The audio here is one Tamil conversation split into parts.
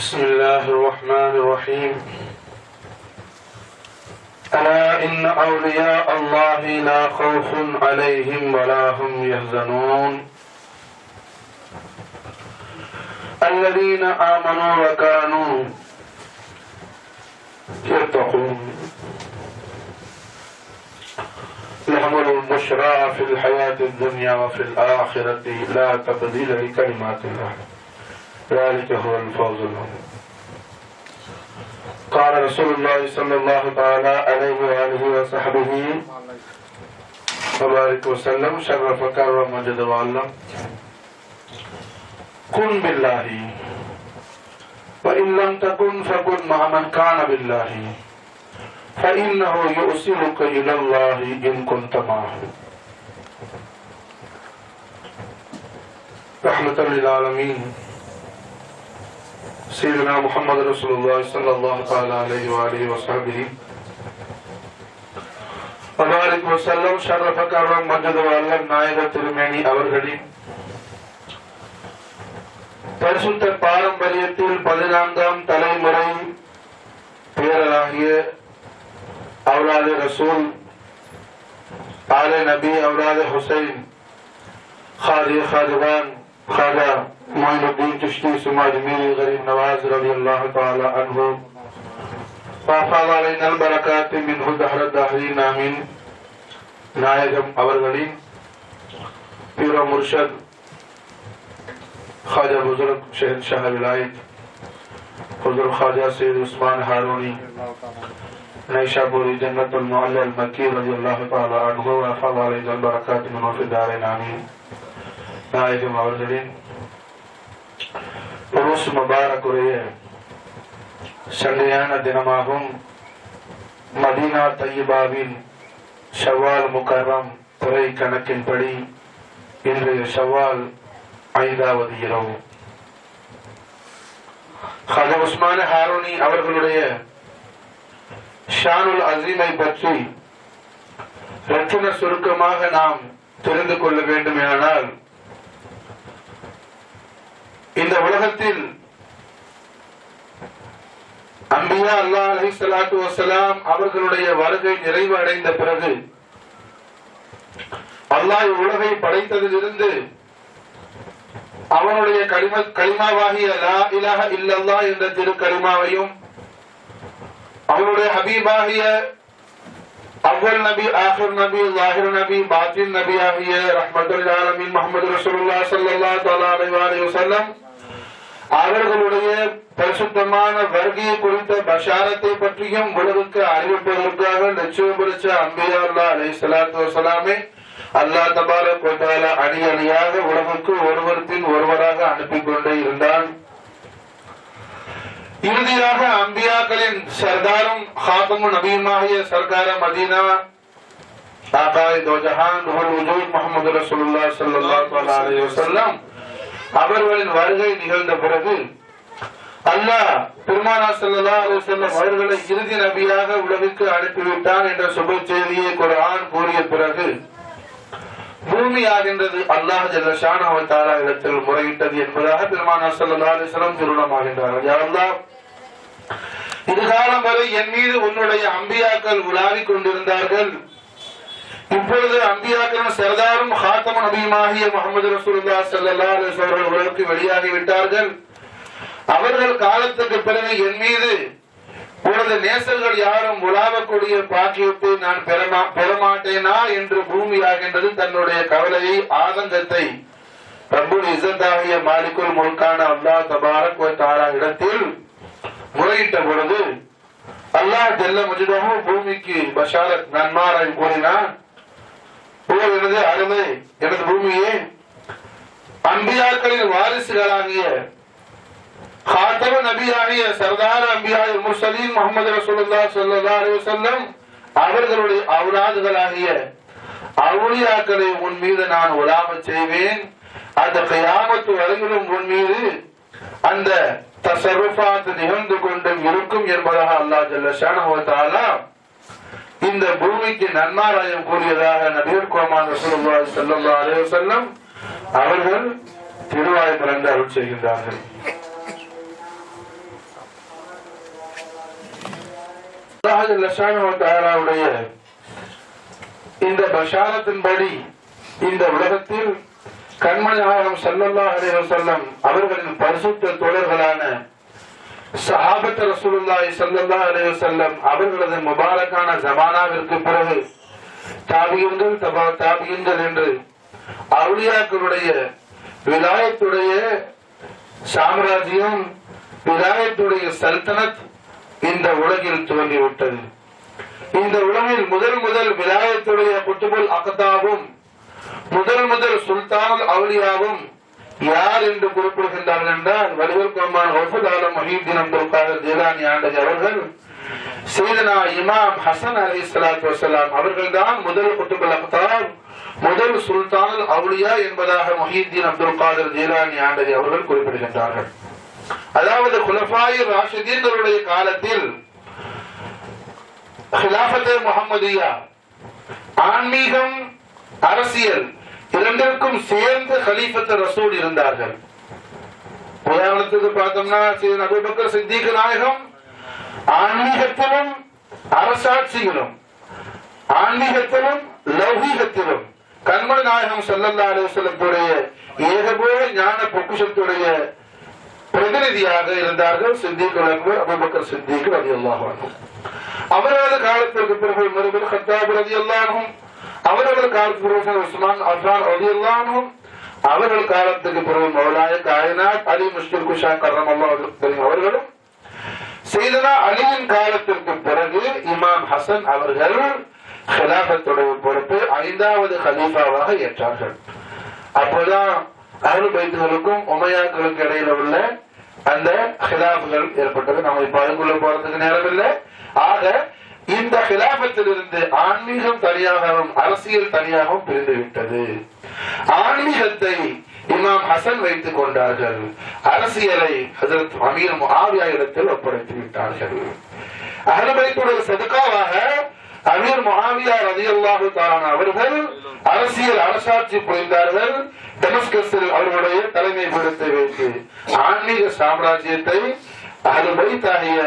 بسم الله الرحمن الرحيم ألا إن أولياء الله لا خوف عليهم ولا هم يحزنون الذين آمنوا وكانوا يتقون لهم البشرى في الحياة الدنيا وفي الآخرة لا تبديل لكلمات الله ذلك هو الفوز العظيم. قال رسول الله صلى الله تعالى عليه وآله وصحبه وبارك وسلم شرف كرم ومجد وعلم كن بالله وإن لم تكن فكن مع من كان بالله فإنه يؤصلك إلى الله إن كنت معه. رحمة للعالمين سيدنا محمد رسول الله صلى الله عليه وآله وصحبه وبارك وسلم شرف كرم ومجد وعلم நாயக திருமேனி அவர்களின் பரிசுத்த பாரம்பரியத்தில் 14ஆம் தலைமுறை பேரராகிய அவுலாதே ரசூல் ஆலே நபி அவுலாதே ஹுசைன் खादी खादिवान खाजा मोइनुद्दीन चिश्ती सुमाज मीरी गरीब नवाज रज़ी अल्लाह ताला अन्हु वफ़ाद अलैना बरकात मिन्हु दहर दाहरीन आमीन. நாயகம் அவர்களின் பீர முர்ஷத் खाजा बुजुर्ग शहंशाह विलायत हुज़ूर ख्वाजा सैयद उस्मान हारूनी नैशापुरी जन्नतुल मुअल्ला मक्की रज़ी अल्लाह ताला अन्हु वफ़ाद अलैना बरकात मिन्हु फ़ी दारिन आमीन. நாயகம் அவர்களின் உருஸ் முபாரக்குரிய சண்டையான தினமாகும் மதீனா தய்யிபாவின் ஷவ்வால் முகர்ரம் துறை கணக்கின்படி இன்றைய ஷவ்வால் 5வது இரவு ஹஜ்ரத் உஸ்மான் ஹாரூனி அவர்களுடைய ஷானுல் அஸீமை பற்றி ரத்தின சுருக்கமாக நாம் தெரிந்து கொள்ள வேண்டுமானால் இந்த உலகத்தில் அன்பியா அல்லாஹ் அலைஹிஸ்ஸலாத்து வஸ்ஸலாம் அவர்களுடைய வருகை நிறைவு அடைந்த பிறகு அல்லாஹ் உலகை படைத்ததிலிருந்து அவனுடைய கலிமாவாகிய லா இலாஹ இல்லல்லாஹ் என்ற திரு கலிமாவையும் அவனுடைய ஹபீபாகிய அவ்வல் நபி ஆகிர் நபி ஸாஹிர் நபி பாத்தின் நபி ஆகிய ரஹ்மத்துல் ஆலமீன் முஹம்மது ரசூலுல்லாஹ் ஸல்லல்லாஹு அலைஹி வஸல்லம் அவர்களுடைய பரிசுத்தமான வருகையை குறித்த பஷாரத்தை பற்றியும் உலகுக்கு அறிவிப்பதற்காக நிச்சயப்படுத்த அன்பியா அல்லாஹ் அலைஹிஸ்ஸலாத்து வஸலாமை அல்லாஹ் தபாரக் வ தஆலா அணி அணியாக உலகுக்கு ஒருவர் பின் ஒருவராக அனுப்பி கொண்டே இருந்தான். இறுதியாக அம்பியாக்களின் சர்தாரும் ஹாத்தமுன் நபியுமாகிய சர்தார மதீனா ஆகாய் தோ ஜஹான் ரூஹுல் வஜூத் முஹம்மது ரசூலுல்லாஹ் ஸல்லல்லாஹு அலைஹி வஸல்லம் அவர்களின் வருகை நிகழ்ந்த பிறகு அல்லாஹ் பெருமானார் ஸல்லல்லாஹு அலைஹி வஸல்லம் அவர்களை இறுதி நபியாக உலகிற்கு அனுப்பிவிட்டான் என்ற சுப செய்தியை குர்ஆன் கூறிய பிறகு பூமி ஆகின்றது அல்லாஹ் ஜல்ல ஷானஹு வ தஆலா இடத்தில் முறையிட்டது என்பதாக பெருமானார் ஸல்லல்லாஹு அலைஹி வஸல்லம் திருநாமமாகின்றார்கள். யா அல்லாஹ், இதுகாலம் வரை என் மீது உன்னுடைய அம்பியாக்கள் உலாவிக் கொண்டிருந்தார்கள். இப்பொழுது அம்பியாக்களின் சர்தாரும் ஹாத்தமுன் நபியுமாகிய முஹம்மது ரசூலுல்லாஹ் ஸல்லல்லாஹு அலைஹி வஸல்லம் உலகுக்கு வெளியாகி விட்டார்கள். அவர்கள் காலத்துக்கு பிறகு என் மீது உனது நேசர்கள் யாரும் உலாவக்கூடிய பாக்கியத்தை நான் பெறமாட்டேனா என்று பூமியாகின்றது தன்னுடைய கவலையை ஆதங்கத்தை ரப்புல் இஸ்ஸத்தாகிய மாலிகுல் முல்கான அல்லாஹ் தபாரக் வ தஆலா இடத்தில் முறையிட்ட பொழுது அல்லாஹ் ஜல்ல மஜ்துஹு பூமிக்கு பஷாரத் நன்மாரை கூறினான். எனது அருமை, எனது பூமியே, அம்பியாக்களின் வாரிசுகளாகிய खातम नबी ஆகிய சர்தார் அன்பியா முர்சலீன் முஹம்மது ரசூலுல்லாஹ் ஸல்லல்லாஹு அலைஹி வஸல்லம் அவர்களுடைய அவுலாதுகளாகிய அவுலியாக்களை உன் மீது நான் உலாமத் செய்வேன். அந்த கியாமத் வரையிலும் உன் மீது அந்த தஸர்ருஃபாத் நிகழ்ந்து கொண்டு இருக்கும் என்பதாக அல்லாஹ் ஜல்ல ஷானஹு வ தஆலா இந்த பூமிக்கு நன்மாராயம் கூறியதாக நபிகள் கோமான் ரசூலுல்லாஹி ஸல்லல்லாஹு அலைஹி வஸல்லம் அவர்கள் திருவாய் பிறந்து அருள் செய்கின்றார்கள். அல்லாஹ் ஜல்ல ஷானஹு வ தஆலாவுடைய இந்த பஷாரத்தின்படி இந்த உலகத்தில் கண்மணி நாயகம் ஸல்லல்லாஹு அலைஹி வஸல்லம் அவர்களின் பரிசுத்த தோழர்களான சஹாபத் ரசூலுல்லாஹி ஸல்லல்லாஹு அலைஹி வஸல்லம் அவர்களது முபாரக்கான ஜமானாவிற்கு பிறகு தாபியீன்கள் தபா தாபியீன்கள் என்று அவுலியாக்களுடைய விலாயத்துடைய சாம்ராஜ்யம், விலாயத்துடைய சல்தனத் இந்த உலகில் துவங்கிவிட்டது. இந்த உலகில் முதல் விலாயத்துடைய குத்துபுல் அக்தாபும் முதல் சுல்தான் அவுலியாவும் யார் என்று குறிப்பிடுகின்றார்கள் என்றால் வலிவர் குர்மான் கௌசுல் ஆலம் முஹீத்தீன் அப்துல் காதிர் ஜீலானி ஆண்டஜி அவர்கள், சையதுனா இமாம் ஹசன் அலைஹிஸ்ஸலாத்து வஸ்ஸலாம் அவர்கள்தான் முதல் குத்துபுல் அக்தாப், முதல் சுல்தான் அவுலியா என்பதாக முஹீத்தீன் அப்துல் காதிர் ஜீலானி ஆண்டஜி அவர்கள் குறிப்பிடுகின்றார்கள். அதாவது குலஃபாய் ராஷிதீன்களுடைய காலத்தில் ஹிலாஃபத் முஹம்மதியா, ஆன்மீகம் அரசியல் இரண்டிற்கும் சேர்ந்து கலீஃபத் ரசூல் இருந்தார்கள். உதாரணத்துக்கு பார்த்தோம்னா சையதுனா அபூபக்கர் சித்திக் நாயகம் ஆன்மீகத்திலும் அரசாட்சியிலும், ஆன்மீகத்திலும் லௌகீகத்திலும் கண்மணி நாயகம் ஸல்லல்லாஹு அலைஹி வஸல்லத்துடைய ஏகபோக ஞான பொக்கிஷத்துடைய பிரதிநிதியாக இருந்தார்கள். சித்திகுல் அக்பர் அபூபக்கர் சித்திக் ரலியல்லாஹு அன்ஹு. அவரது காலத்திற்கு பிறகு உமர் இப்னு கத்தாப் ரலியல்லாஹு அன்ஹு, அவர்கள் காலத்திற்கு உஸ்மான் அஃபான் ரலியல்லாஹு அன்ஹு, அவர்கள் காலத்துக்கு பிறகு மௌலாய காயினாத் அலி முஷ்கில் குஷா கர்ரமல்லாஹு வஜஹு அவர்களும், சையதுனா அலியின் காலத்திற்கு பிறகு இமாம் ஹசன் அவர்கள் ஹிலாஃபத்துடைய பொறுப்பு 5வது கலீஃபாவாக ஏற்றார்கள். அப்போதான் அஹ்லுல் பைத்துகளுக்கும் உமையாக்களுக்கு இடையில உள்ள அந்த ஹிலாஃப்கள் ஏற்பட்டது. நம்ம இப்ப அதுக்குள்ள போறதுக்கு நேரம் இல்லை. ஆக இந்த ஹிலாஃபத்தில் இருந்து ஆன்மீகம் தனியாகவும் அரசியல் தனியாகவும் பிரிந்து விட்டது. ஆன்மீகத்தை இமாம் ஹசன் வைத்துக் கொண்டார்கள், அரசியலை ஹஜ்ரத் அமீர் முஆவியா இடத்தில் ஒப்படைத்து விட்டார்கள். அஹ்லுல் பைத்துடைய சதகாவாக அமீர் முஆவியா ரலியல்லாஹு தஆலா அவர்கள் அரசியல் அரசாட்சி புரிந்தார்கள். டெமஸ்கஸில் அவர்களுடைய தலைமை பீடத்தை வைத்து ஆன்மீக சாம்ராஜ்யத்தை அஹ்லுல் பைத் ஆகிய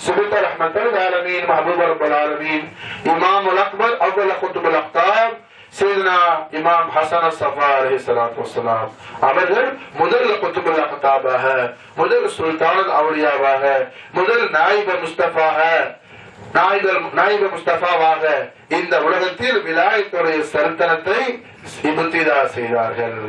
சுபுத் ரஹ்மத்துல் ஆலமீன் மஹபூப் ரப்பல் ஆலமீன் இமாமுல் அக்பர் அவ்வல் குத்துபுல் அக்தாப் சையதுனா இமாம் ஹசன் அஸ்-ஸஃபா அலைஹிஸ்ஸலாத்து வஸ்ஸலாம் அவர்கள் முதல் குத்துபுல் அக்தாபாக, முதல் சுல்தான் அவுலியாவாக, முதல் நாயிப முஸ்தபாவாக இந்த உலகத்தில் விலாயத்துடைய சல்தனத்தை இப்திதா செய்தார்கள்.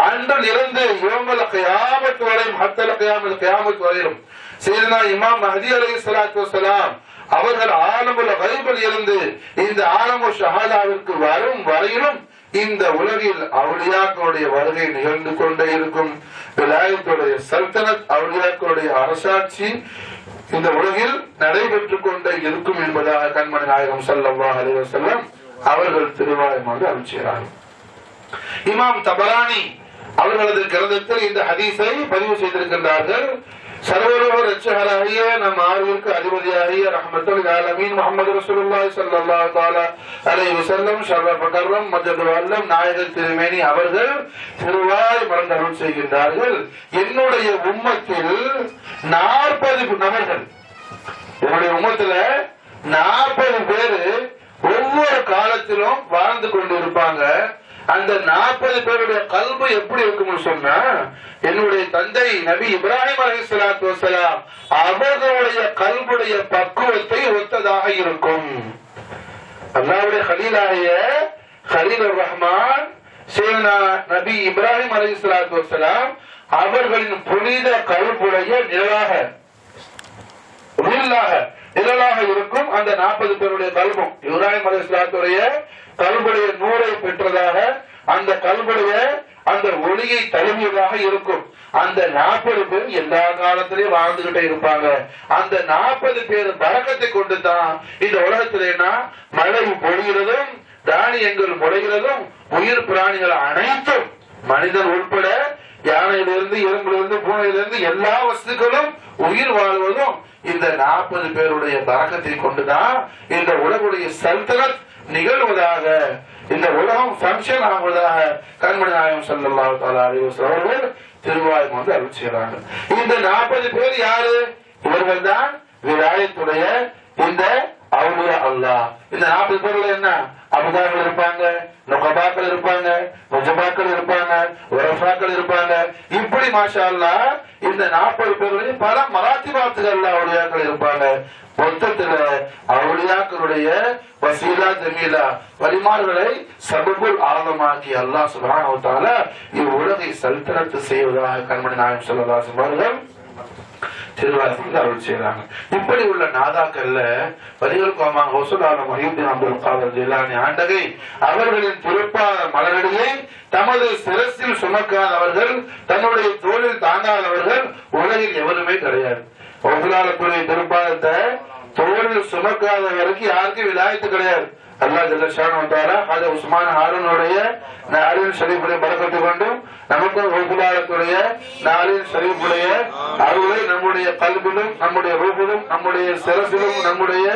அன்றில் இருந்து யௌமுல் கியாமத் வரையும் ஹத்தல் கியாமத் வரையும் சையதுனா இமாம் மஹ்தி அலைஹிஸ்ஸலாத்து வஸ்ஸலாம் அவர்கள் ஆலமுல் கைபில் இருந்து இந்த ஆலமுல் ஷஹாதாவிற்கு வரும் வரையிலும் இந்த உலகில் அவுலியாக்களுடைய வருகை நிகழ்ந்து கொண்டே இருக்கும். விலாயத்துடைய சல்தனத், அவுலியாக்களுடைய அரசாட்சி இந்த உலகில் நடைபெற்றுக் கொண்டே இருக்கும் என்பதாக கண்மணி நாயகம் ஸல்லல்லாஹு அலைஹி வஸல்லம் அவர்கள் திருவாய்மொழி அறிவிக்கிறார்கள். இமாம் தபரானி அவர்களது கிரந்தத்தில் இந்த ஹதீஸை பதிவு செய்திருக்கின்றார்கள். சர்வலோக ரட்சகராகிய நம் ஆர்விற்கு அதிபதியாகிய ரஹ்மத்துல் ஆலமீன் முஹம்மது ரசூலுல்லாஹி ஸல்லல்லாஹு தஆலா அலைஹி வஸல்லம் ஷர்ரஃப கர்ரம் மஜ்து வல்லம் நாயகத் திருமேனி அவர்கள் திருவாய் மறந்து அருள் செய்கின்றார்கள். என்னுடைய உம்மத்தில் 40 நபர்கள், என்னுடைய உம்மத்துல 40 பேரு ஒவ்வொரு காலத்திலும் வாழ்ந்து கொண்டு இருப்பாங்க. அந்த 40 பேருடைய கல்பு எப்படி இருக்கும்னு சொன்னா, என்னுடைய தந்தை நபி இப்ராஹிம் அலைஹிஸ்ஸலாத்து வஸ்ஸலாம் அவர்களுடைய கல்புடைய பக்குவத்தை ஒத்ததாக இருக்கும். அல்லாஹ்வுடைய கலீலாகிய கலீலுர் ரஹ்மான் சையதுனா நபி இப்ராஹிம் அலைஹிஸ்ஸலாத்து வஸ்ஸலாம் அவர்களின் புனித கல்புடைய நிழலாக இருக்கும். அந்த 40 பேருடைய கல்பும் இப்ராஹிம் அலைஹிஸ்ஸலாத்துடைய கல்புடைய நூரை பெற்றதாக, அந்த கல்புடைய அந்த ஒளியை தழுவியதாக இருக்கும். அந்த 40 பேர் எல்லா காலத்திலேயும் வாழ்ந்துகிட்டே இருப்பாங்க. அந்த 40 பேர் பரக்கத்தை கொண்டுதான் இந்த உலகத்திலேனா மழை பொழிகிறதும், தானியங்கள் முளைகிறதும், உயிர் பிராணிகள் அனைத்தும் மனிதன் உட்பட யானையிலிருந்து, எறும்பிலிருந்து, பூனையிலிருந்து எல்லா வஸ்துக்களும் உயிர் வாழ்வதும் இந்த 40 பேருடைய பரக்கத்தை கொண்டுதான் இந்த உலகுடைய சல்தனத் நிகழ்வதாக, இந்த உலகம் ஃபங்க்ஷன் ஆகுவதாக கண்மணி நாயகம் ஸல்லல்லாஹு அலைஹி வஸல்லம் அவர்கள் திருவாய் வந்து அருள் செய்றாங்க. இந்த 40 பேர் யாரு? இவர்கள் தான் விலாயத்துடைய இந்த அவுலியா அல்லாஹ். இந்த 40 பேர்ல என்ன அபுதாக்கள் இருப்பாங்க, நுகபாக்கள் இருப்பாங்க, முஜபாக்கள் இருப்பாங்க, உரஃபாக்கள் இருப்பாங்க. இப்படி மாஷா அல்லாஹ் இந்த 40 பேர்லையும் பல மராத்திபாத்துகள் அவுலியாக்கள் இருப்பாங்க. மொத்தத்துல அவுலியாக்களுடைய வசீலா ஜமீலா வலிமார்களை சபபுல் ஆலமாக்கி அல்லாஹ் சுப்ஹானஹு வ தஆலா இவ்வுலகை சல்தனத்து செய்வதாக கண்மணி நாயகம் ஸல்லல்லாஹு அலைஹி வஸல்லம் திருவாசகத்தில் அருள் செய்யறாங்க. இப்படி உள்ள நாதாக்கள்ல வலிகள் கோமா ஹுஸ்ஸுல் ஆலம் முஹியுத்தீன் அப்துல் காதர் ஜிலானி ஆண்டகை அவர்களின் திருப்பாத மலரடியை தமது சிரசில் சுமக்காதவர்கள், தன்னுடைய தோளில் தாங்காதவர்கள் உலகில் எவருமே கிடையாது. ஒவ்வொரு திருப்பாதத்தை தோளில் சுமக்காதவருக்கு யாருக்கும் விலாயத்து கிடையாது. அல்லாஹ் ஜல்ல ஷானஹு வ தஆலா ஹஜ்ரத் உஸ்மான் ஹாரூனுடைய நாலின் ஷரீஃபுடைய பரக்கத்தை கொண்டும் நமக்கு ஒவ்வொருடைய நாலின் ஷரீஃபுடைய அருளை நம்முடைய கல்விலும் நம்முடைய ரூபிலும் நம்முடைய சிரசிலும் நம்முடைய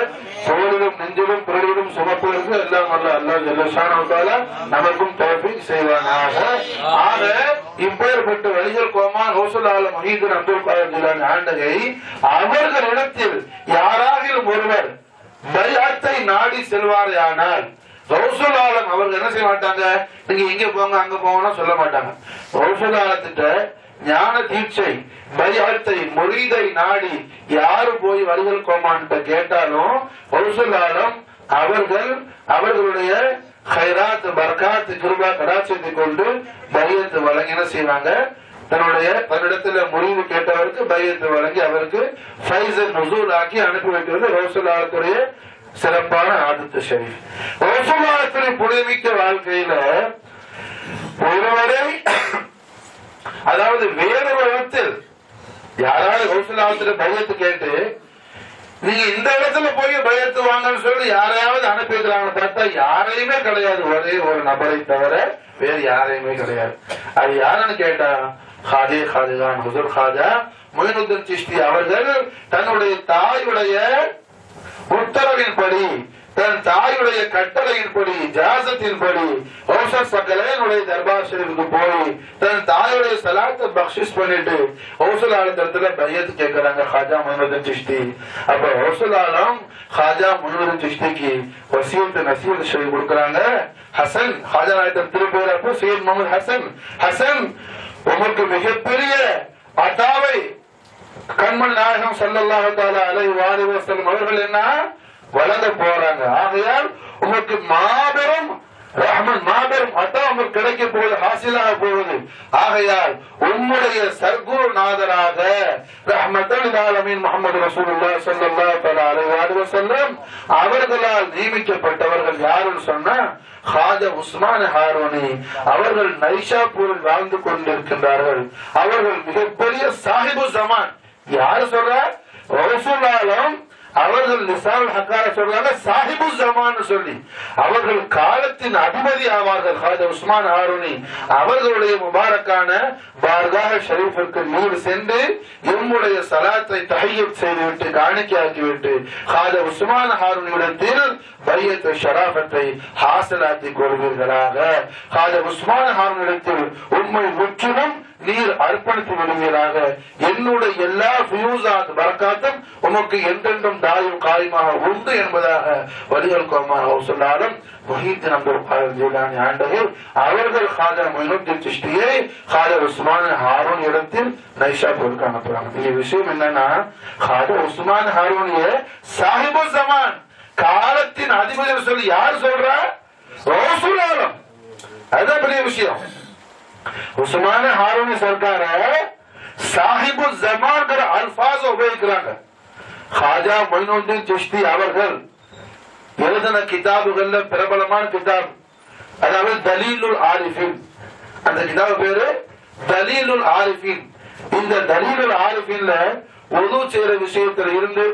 தோளிலும் நெஞ்சிலும் பிறரிலும் சுமப்பதற்கு எல்லாம் அல்லாஹ் ஜல்ல ஷானஹு வ தஆலா நமக்கும் தௌஃபீக் செய்வானாக. ஆக இப்பேற்பட்ட வலிகள் கோமான் ஹுஸ்ஸுல் ஆலம் முஹியுத்தீன் அப்துல் காதர் ஜிலானி ஆண்டகை அவர்களிடத்தில் யாராகிலும் ஒருவர் பைஅத்தை நாடி செல்வாரையானால் கௌசுல் ஆலம் அவர்கள் என்ன செய்ய மாட்டாங்க, நீங்க எங்க போங்க அங்க போங்கன்னா சொல்ல மாட்டாங்க. கௌசுல் ஆலத்திட்ட ஞான தீட்சை பைஅத்தை முரீதை நாடி யாரு போய் வலிகள் கோமான் கேட்டாலும் கௌசுல் ஆலம் அவர்கள் அவர்களுடைய கைராத் பர்காத் கிருபா கடாட்சத்தை கொண்டு பைஅத்து வழங்கி என்ன செய்வாங்க, தன்னிடத்துல முறிவு கேட்டவருக்கு பையத்தை வழங்கி அவருக்கு ஃபைஸல் நுசூல் ஆக்கி அனுப்பி வைக்கிறது ரசூல் ஆலத்துடைய சிறப்பான ஆதத்து ஷரீஃப். ரசூல் ஆலத்துடைய புனிதமிக்க வாழ்க்கையில ஒருவரை, அதாவது வேறு விதத்தில் யாராவது ரசூல் ஆலத்துல பையத்து கேட்டு நீங்க இந்த இடத்துல போய் பையத்து வாங்கன்னு சொல்லி யாரையாவது அனுப்பி வைக்கிறாங்க பார்த்தா யாரையுமே கிடையாது. ஒரே ஒரு நபரை தவிர வேறு யாரையுமே கிடையாது. அது யாருன்னு கேட்டா ஹாஜி ஹாஜிகான் ஹுசூர் ஹாஜா மொயினுத்தீன் சிஷ்தி அவர்கள் தன்னுடைய தாயுடைய உத்தரவின்படி, தன் தாயுடைய கட்டளையின்படி, ஜாசத்தின்படி ஔஷத் சக்கலேனுடைய தர்பார் ஷரீஃபுக்கு போய் தன் தாயுடைய சலாத்தை பக்ஷிஷ் பண்ணிட்டு ஔஷல் ஆலத்துல பையத்து கேட்கிறாங்க ஹாஜா மொயினுத்தீன் சிஷ்தி. அப்ப ஔஷல் ஆலம் ஹாஜா மொயினுத்தீன் சிஷ்டிக்கு வசியத்து நசீஹத் ஷரீஃப் கொடுக்கறாங்க. ஹசன் ஹாஜா நாயகம் திருப்பேர் அப்போ சையத் முகமது ஹசன், ஹசன் உமக்கு மிகப்பெரிய அதாவை கண்மணி நாயகம் ஸல்லல்லாஹு அலைஹி வஸல்லம் அவர்கள் என்ன வழங்க போறாங்க. ஆகையால் உமக்கு மாபெரும் ரஹ்மன் மாபெரும் அத்தா உங்களுக்கு கிடைக்க போவது ஹாசிலாக போவது. ஆகையால் உம்முடைய சர்க்குரு நாதராக ரஹ்மத்துல் ஆலமீன் முஹம்மது ரசூலுல்லாஹி ஸல்லல்லாஹு அலைஹி வஸல்லம் அவர்களால் நியமிக்கப்பட்டவர்கள் யாருன்னு சொன்னா ஹாஜா உஸ்மான் ஹாரூனி அவர்கள் நைஷாப்பூரில் வாழ்ந்து கொண்டிருக்கின்றார்கள். அவர்கள் மிகப்பெரிய சாஹிபு ஜமான். யாரு சொல்ற? ரசூல் ஆலம் அவர்கள் நிசால் ஹக்கார சொல்றாங்க சாஹிபு ஜமான் சொல்லி. அவர்கள் காலத்தின் அதிபதி ஆவார்கள். ஹாஜா உஸ்மான் ஹாரூனி அவர்களுடைய முபாரக்கான பார்காஹ் ஷரீஃபிற்கு நீர் சென்று எம்முடைய சலாத்தை தஹியத் செய்துவிட்டு காணிக்கையாக்கிவிட்டு ஹாஜா உஸ்மான் ஹாரூனியிடத்தில் பையத்து ஷராஃபத்தை ஹாசிலாக்கிக் கொள்வீர்களாக. ஹாஜா உஸ்மான் ஹாரூனியிடத்தில் உண்மை முற்றிலும் நீர் அர்ப்பணித்து விடுவீராக. என்னுடைய எல்லா ஃபியூசாத் பரக்காத்தும் உமக்கு என்றென்றும் தாயும் காயமாக உண்டு என்பதாக வலிகள் கோமாக சொன்னாலும் முஹியுத்தீன் அப்துல் காதர் ஜிலானி ஆண்டவர் அவர்கள் ஹாஜா மொயினுத்தீன் சிஷ்டியை ஹாஜா உஸ்மான் ஹாரூன் இடத்தில் நைஷாப்பூருக்கு அனுப்புறாங்க. இந்த விஷயம் என்னன்னா ஹாஜா உஸ்மான் ஹாரூனிய சாஹிபு ஜமான் காலத்தின் அதிபதி சொல்லி யார் சொல்றா? ரசூல் ஆலம். அதுதான் பெரிய விஷயம். உஸ்மான் ஹாரூனி சர்க்கார சாஹிபு ஜமான்ங்கிற அல்பாஸ உபயோகிக்கிறாங்க. ஹாஜா மொயினுத்தீன் சிஷ்டி அவர்கள் எழுதின கிதாபுகள்ல பிரபலமான கிதாப், அதாவது தலீலுல் ஆரிஃபின். அந்த கிதாபு பேரு தலீலுல் ஆரிஃபின். இந்த தலீலுல் ஆரிஃபின்ல உது செய்யற விஷயத்துல இருந்து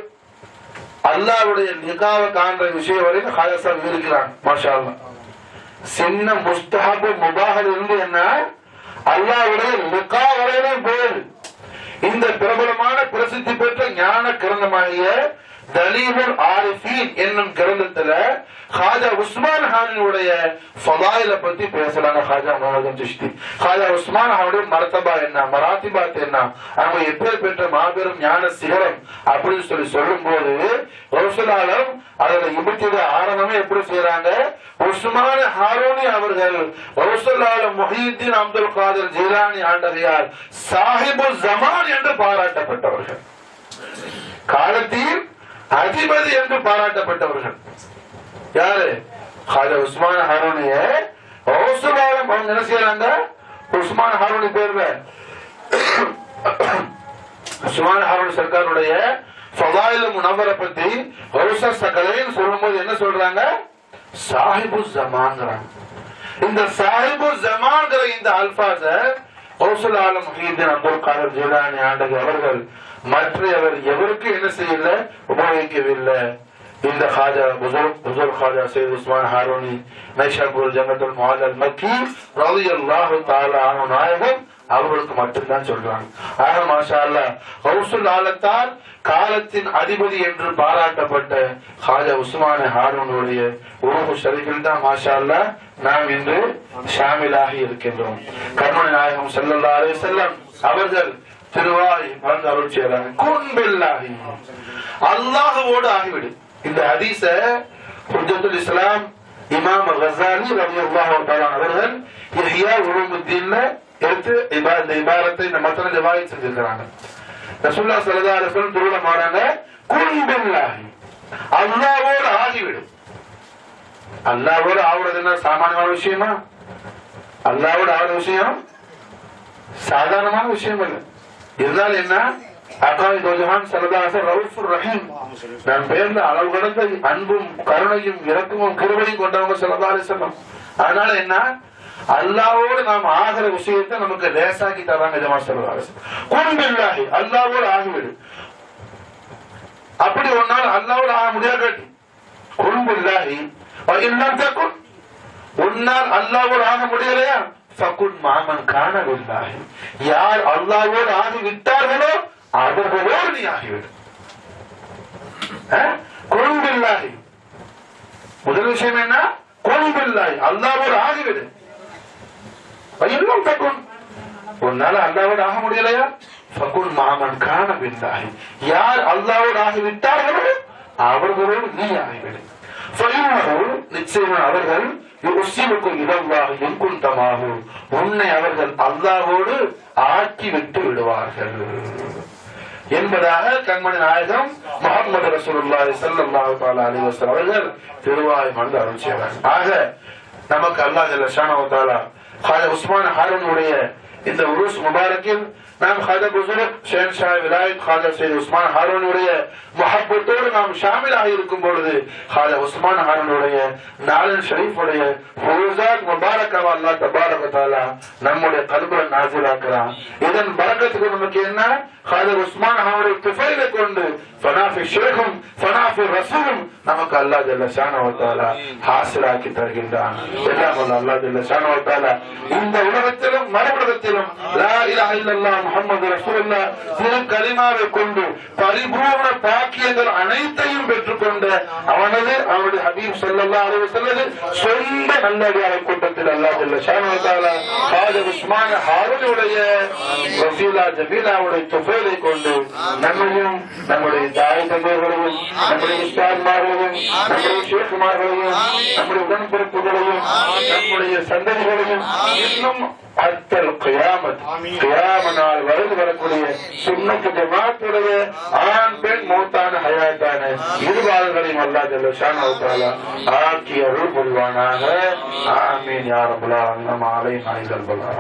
அல்லாஹ்வுடைய லிகாவை காண்ற விஷயம் வரைக்கும் ஹாஜா இருக்கிறாங்க. மாஷா அல்லாஹ். சின்ன முஸ்தஹப் முபாஹில் இருந்து என்ன அல்லாஹ்வுடைய லிகா வரையிலும் போகுது. இந்த பிரபலமான பிரசித்தி பெற்ற ஞான கிரந்தமாகிய தலீலுல் ஆரிஃபீன் என்னும் கிரந்தத்துல ஹாஜா உஸ்மான் ஹானினுடைய ஃபதாயில பத்தி பேசுறாங்க. ஹாஜா முஹம்மது சிஷ்தி ஹாஜா உஸ்மான் ஹானுடைய மர்தபா என்ன, மராத்திபாத் என்ன, அவங்க எப்பேர் பெற்ற மாபெரும் ஞான சிகரம் அப்படின்னு சொல்லும் போது ரசூலுல்லாஹ் அதுல இபுத்தித ஆரம்பமே எப்படி செய்யறாங்க, உஸ்மான் ஹாரூனி அவர்கள் ரசூலுல்லாஹ் முஹியுத்தீன் அப்துல் காதிர் ஜீலானி ஆண்டகையார் சாஹிபு ஜமான் என்று பாராட்டப்பட்டவர்கள், காலத்தில் அதிபதி என்று பாராட்டப்பட்டவர்கள். யாரு? ஹாஜா உஸ்மான் ஹாரூனிய ரசூலுல்லாஹ் அவங்க என்ன செய்யறாங்க, உஸ்மான் ஹாரூனி பேர்ல உஸ்மான் ஹாரூனி சர்க்காருடைய ஃபதாயில் முனவ்வர பத்தி ஹவுஸா சகலைன்னு சொல்லும்போது என்ன சொல்றாங்க, சாஹிபு ஜமான்ங்கறாங்க. இந்த சாஹிபு ஜமான்ங்கற இந்த அல்ஃபாஸ ரசூலுல்லாஹ் முஹியுத்தீன் அப்துல் காதிர் ஜீலானி ஆண்டகை அவர்கள் மற்றவர் எவருக்கு என்ன செய்யல, உபயோகிக்கவில்லை. இந்த ஹாஜா புஸுர்க் ஹாஜா சையத் உஸ்மான் ஹாரூனி நைஷாபூர் ஜன்னத்துல் முஅல்லல் மக்கி ரலியல்லாஹு தஆலா அன்ஹு நாயகம் அவர்களுக்கு மட்டும்தான் சொல்றாங்க. ஆக மாஷா அல்லாஹ் ரசூலுல்லாஹ் காலத்தின் அதிபதி என்று பாராட்டப்பட்ட ஹாஜா உஸ்மான் ஹாரூனுடைய உருஹு ஷரீஃபில் தான் மாஷா அல்லாஹ் நாம் இன்று ஷாமிலாகி இருக்கின்றோம். கர்ம நாயகம் ஸல்லல்லாஹு அலைஹி வஸல்லம் அவர்கள் திருவாய் மறந்து அருள் செய்றாங்க, குன் பில்லாஹி அல்லாஹ்வோடு ஆகிவிடு. இந்த ஹதீஸ ஹுஜ்ஜத்துல் இஸ்லாம் இமாம் கஸாலி ரலியல்லாஹு தஆலா அவர்கள் இஹ்யா உலூமுத்தீன்ல எடுத்து இந்த இபாரத்தை இந்த மத்தன ரிவாயத் செஞ்சிருக்காங்க. ரசூலுல்லாஹ் ஸல்லல்லாஹு அலைஹி வஸல்லம் துருள மாறாங்க, குன் பில்லாஹி அல்லாஹ்வோடு ஆகிவிடு. அல்லாஹ்வோடு ஆகுறது என்ன சாமானியமான விஷயமா? அல்லாஹ்வோடு ஆகுற விஷயம் சாதாரணமான விஷயம் இல்லை. இருந்தாலும் என்ன, நான் பேர்ல அளவு கடந்த அன்பும் கருணையும் இரக்கமும் கிருபையும் கொண்டவங்க ஸல்லல்லாஹு அலைஹி வஸல்லம். அதனால என்ன, அல்லாஹ்வோடு நாம் ஆகிற விஷயத்தை நமக்கு லேசாக்கி தராங்க ஜமாத் ஸல்லல்லாஹு அலைஹி வஸல்லம். குன் பில்லாஹி அல்லாஹ்வோடு ஆகிவிடு. அப்படி ஒரு நாள் அல்லாஹ்வோடு ஆக முடியாது. குன் பில்லாஹி இல்லம் தகுன், உன்னால் அல்லாஹ்வோடு ஆக முடியலையா, ஃபகுன் மாமன் கான பில்லாஹி, யார் அல்லாஹ்வோடு ஆகி விட்டார்களோ அவர்களோடு நீ ஆகிவிடு. குன் பில்லாஹி முதல் விஷயம் என்ன, குன் பில்லாஹி அல்லாஹ்வோடு ஆகிவிடு. இல்லம் தகுன், உன்னால அல்லாஹ்வோடு ஆக முடியலையா, ஃபகுன் மாமன் கான பில்லாஹி, யார் அல்லாஹ்வோடு ஆகி விட்டார்களோ அவர்களோடு நீ ஆகிவிடு. நிச்சயமாக அவர்கள் உன்னை அவர்கள் அல்லாஹ்வோடு ஆக்கி விட்டு விடுவார்கள் என்பதாக கண்மணி நாயகம் முஹம்மது ரசூலுல்லாஹி ஸல்லல்லாஹு அலைஹி வஸல்லம் அவர்கள் திருவாய் மறந்து அருள் செய்வார். ஆக நமக்கு அல்லாஹ் ஜல்ல ஷானஹு தஆலா ஹாஜா உஸ்மான் ஹாரூனுடைய இந்த உருஸ் முபாரக்கில் நாம் ஹாஜா புஸுர்க் ஷேன்ஷா விலாயத் ஹாஜா சையத் உஸ்மான் ஹாரூனுடைய முஹப்பத்தோடு நாம் ஷாமிலாகி இருக்கும் பொழுது ஹாஜா உஸ்மான் ஹாரூனுடைய நாலன் ஷரீஃபுடைய ஃபுரூஸாத் முபாரக்காவ அல்லாஹ் தபாரக தஆலா நம்முடைய கல்புல நாஸிலாக்குறான். இதன் பரக்கத்துக்கு நமக்கு என்ன, ஹாஜா உஸ்மான் ஹாரூனுடைய துஃபைலை கொண்டு ஃபனாஃபி ஷேഖும் ஃபனாஃபி ரசூலும் நமக்கு அல்லாஹ் ஜல்ல ஷானஹு தஆலா ஹாஸிலாக்கி தருகின்றான். எல்லாம் அல்லாஹ் ஜல்ல ஷானஹு தஆலா இந்த உலகத்திலும் மறுஉலகத்திலும் லா இலாஹ இல்லல்லாஹ் முஹம்மது ரசூலுல்லாஹ் திரு கலிமாவை கொண்டு பரிபூர்ண பாக்கியங்கள் அனைத்தையும் பெற்றுக்கொண்ட அவனது அவனுடைய ஹபீப் ஸல்லல்லாஹு அலைஹி வஸல்லம் சொந்த நல்லடியார் கூட்டத்தில் அல்லாஹ் ஜல்ல ஷானஹு தஆலா ஹாஜா உஸ்மான் ஹாரூனுடைய வஸீலா ஜமீலாவுடைய துஃபைலை கொண்டு நம்மையும் நம்முடைய தாய் தந்தையர்களையும் நம்முடைய உஸ்தாத்மார்களையும் நம்முடைய ஷேഖுமார்களையும் நம்முடைய உடன்பிறப்புகளையும் நம்முடைய சந்ததிகளையும் இன்னும் அத்தல் கியாமத் கியாம நாள் வரைந்து வரக்கூடிய சுன்னத் ஜமாத்துடைய ஆண் பெண் மௌத்தான ஹயாத்தான இருபாலர்களையும் அல்லாஹ் ஜல்ல ஷானஹு தஆலா ஆக்கி அருள் புரிவானாக. ஆமீன் யா ரப்பல் ஆலமீன். அலைனா இல் பலா.